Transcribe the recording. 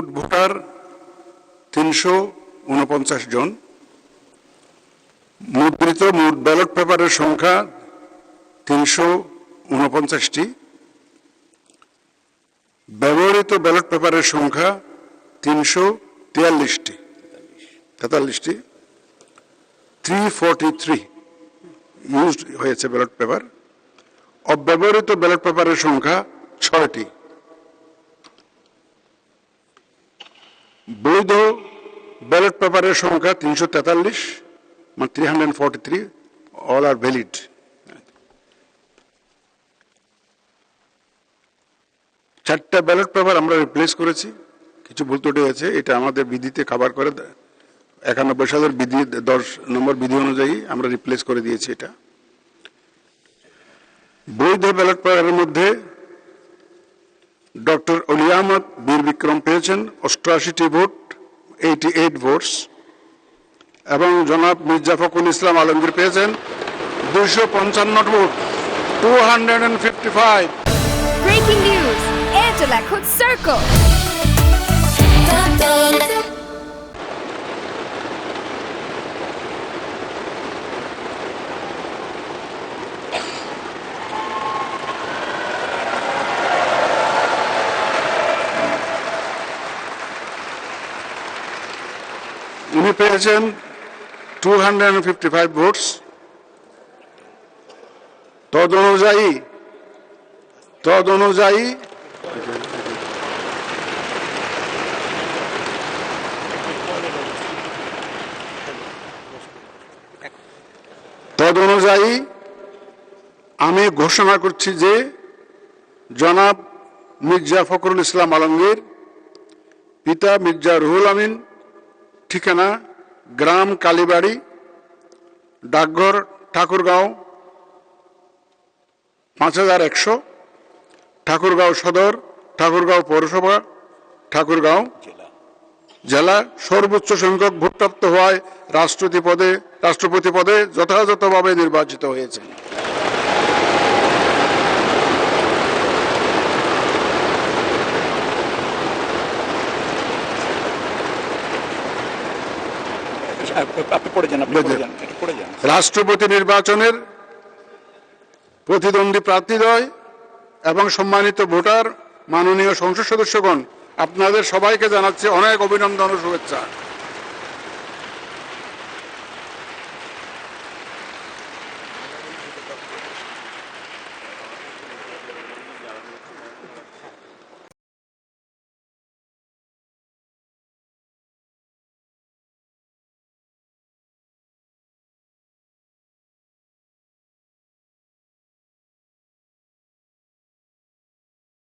মোট ভোটার 349 জন। মুদ্রিত মোট ব্যালট পেপারের সংখ্যা 349টি। ব্যবহৃত ব্যালট পেপারের সংখ্যা 343টি। 343 ইউজড হয়েছে ব্যালট পেপার। অব্যবহৃত ব্যালট পেপারের সংখ্যা 6টি। বৈধ ব্যালট পেপারের সংখ্যা 343, মানে 343, অল আর ভ্যালিড। চারটা ব্যালট পেপার আমরা রিপ্লেস করেছি, কিছু ভুল ত্রুটি হয়েছে, এটা আমাদের বিধিতে কভার করে 91 সালের বিধি 10 নম্বর বিধি অনুযায়ী আমরা রিপ্লেস করে দিয়েছি এটা। বৈধ ব্যালট পেপারের মধ্যে ডক্টর অলি আহমদ বীর বিক্রম পেয়েছেন 88টি ভোট, 88 ভোটস, এবং জনাব মির্জা ফখরুল ইসলাম আলমগীর পেয়েছেন 255 vote, 255। Breaking news, Angela Cook Circle. উনি পেয়েছেন 255 ভোটস। তদ অনুযায়ী আমি ঘোষণা করছি যে জনাব মির্জা ফখরুল ইসলাম আলমগীর, পিতা মির্জা রুহুল আমিন, ঠিকানা গ্রাম কালীবাড়ি, ডাকঘর ঠাকুরগাঁও 5100, ঠাকুরগাঁও সদর, ঠাকুরগাঁও পৌরসভা, ঠাকুরগাঁও জেলা, সর্বোচ্চ সংখ্যক ভোটপ্রাপ্ত হওয়ায় রাষ্ট্রপতি পদে যথাযথভাবে নির্বাচিত হয়েছে। রাষ্ট্রপতি নির্বাচনের প্রতিদ্বন্দ্বী প্রার্থীদ্বয় এবং সম্মানিত ভোটার, মাননীয় সংসদ সদস্যগণ, আপনাদের সবাইকে জানাচ্ছি অনেক অভিনন্দন ও শুভেচ্ছা।